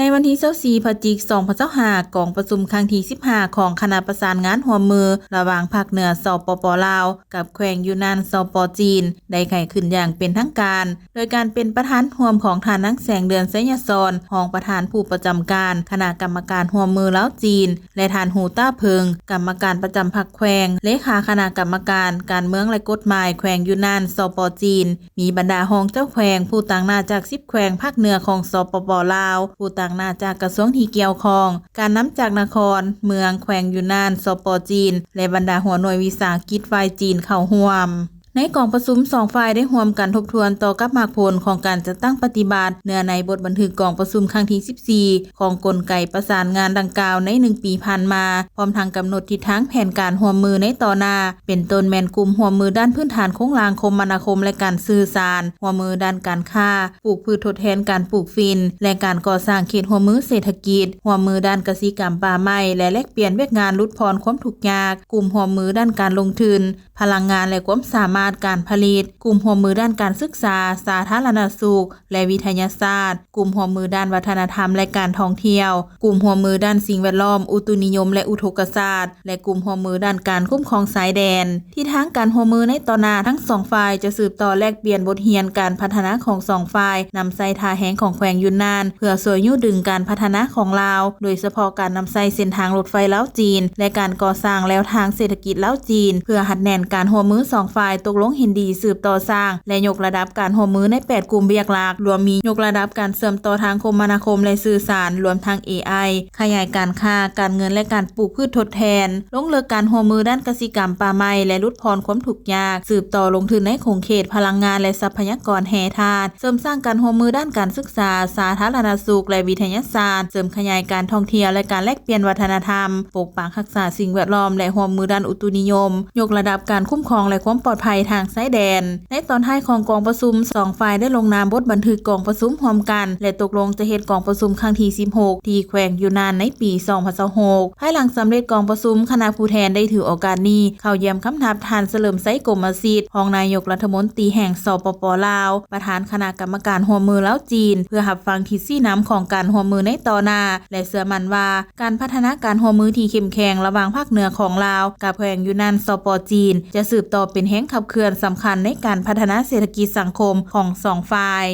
ในวันที่24พฤศจิกายน2025กองประชุมครั้งที่15ของคณะประสานงานร่วมมือระหว่างภาคเหนือสปป.ลาวกับแขวงยูนนานสป.จีนได้ไขขึ้นอย่างเป็นทางการโดยการเป็นประธานร่วมของท่านนักแสงเดือนไสยศรรองประธานผู้ประจำการคณะกรรมการร่วมมือลาวจีนและท่านหูต้าเพิงกรรมการประจำพรรคแขวงเลขาคณะกรรมการการเมืองและกฎหมายแขวงยูนนานสป.จีนมีบรรดาห้องเจ้าแขวงผู้ต่างหน้าจาก10แขวงภาคเหนือของสปป.ลาวผู้ต่างหน้าจากกระทรวงที่เกี่ยวข้องการนำจากนครเมืองแขวงยูนนานสป.จีนและบรรดาหัวหน่วยวิสาหกิจฝ่ายจีนเข้าร่วมในกองประชุม2ฝ่ายได้ร่วมกันทบทวนต่อกับมากผลของการจัดตั้งปฏิบัติเนื้อในบทบันทึกกองประชุมครั้งที่14ของกลไกประสานงานดังกล่าวใน1ปีผ่านมาพร้อมทางกำหนดทิศทางแผนการร่วมมือในต่อหน้าเป็นต้นแม่นกลุ่มร่วมมือด้านพื้นฐานโครงสร้างคมนาคมและการสื่อสารร่วมมือด้านการค้าปลูกพืชทดแทนการปลูกฝิ่นและการก่อสร้างเขตร่วมมือเศรษฐกิจร่วมมือด้านกสิกรรมป่าไม้และแลกเปลี่ยนเวียกงานลดพรความทุกข์ยากกลุ่มร่วมมือด้านการลงทุนพลังงานและความสามารถการผลิตกลุ่มร่วมมือด้านการศึกษาสาธารณสุขและวิทยาศาสตร์กลุ่มร่วมมือด้านวัฒนธรรมและการท่องเที่ยวกลุ่มร่วมมือด้านสิ่งแวดล้อมอุตุนิยมและอุทกศาสตร์และกลุ่มร่วมมือด้านการคุ้มครองชายแดนที่ทางการร่วมมือในต่อหน้าทั้ง2ฝ่ายจะสืบต่อแลกเปลี่ยนบทเรียนการพัฒนาของ2ฝ่ายนำใส่ท่าแหงของแขวงยูนนานเพื่อช่วยยุดึงการพัฒนาของลาวโดยเฉพาะการนำใส่เส้นทางรถไฟลาวจีนและการก่อสร้างแล้วทางเศรษฐกิจลาวจีนเพื่อหัดแน่นการร่วมมือ2ฝ่ายตกลงเห็นดีสืบต่อสร้างและยกระดับการร่วมมือใน8กลุ่มเบียกหลักรวมมียกระดับการเสริมต่อทางคมนาคมและสื่อสารรวมทั้ง AI ขยายการค้าการเงินและการปลูกพืชทดแทนลงเลิกการร่วมมือด้านกสิกรรมป่าไม้และลดพรความทุกข์ยากสืบต่อลงทุนในคงเขตพลังงานและทรัพยากรแห่ธาตุเสริมสร้างการร่วมมือด้านการศึกษาสาธารณสุขและวิทยาศาสตร์เสริมขยายการท่องเที่ยวและการแลกเปลี่ยนวัฒนธรรมปกปักรักษาสิ่งแวดล้อมและร่วมมือด้านอุตุนิยมยกระดับการคุ้มครองและความปลอดภัยทางชายแดนในตอนท้ายของกองประชุม2ฝ่ายได้ลงนามบทบันทึกกองประชุมร่วมกันและตกลงจะเฮ็ดกองประชุมครั้งที่16ที่แขวงยูนนานในปี2026ภายหลังสำเร็จกองประชุมคณะผู้แทนได้ถือโอกาสนี้เข้าเยี่ยมคำนับท่านเฉลิมไสกรมสิทธิ์รองนายกรัฐมนตรีแห่งสปป.ลาวประธานคณะกรรมการร่วมมือลาวจีนเพื่อรับฟังทิศชี้นำของการร่วมมือในต่อหน้าและเชื่อมั่นว่าการพัฒนาการร่วมมือที่เข้มแข็งระหว่างภาคเหนือของลาวกับแขวงยูนนานสป.จีนจะสืบต่อเป็นแห่งขับเคลื่อนสำคัญในการพัฒนาเศรษฐกิจสังคมของ2ฝ่าย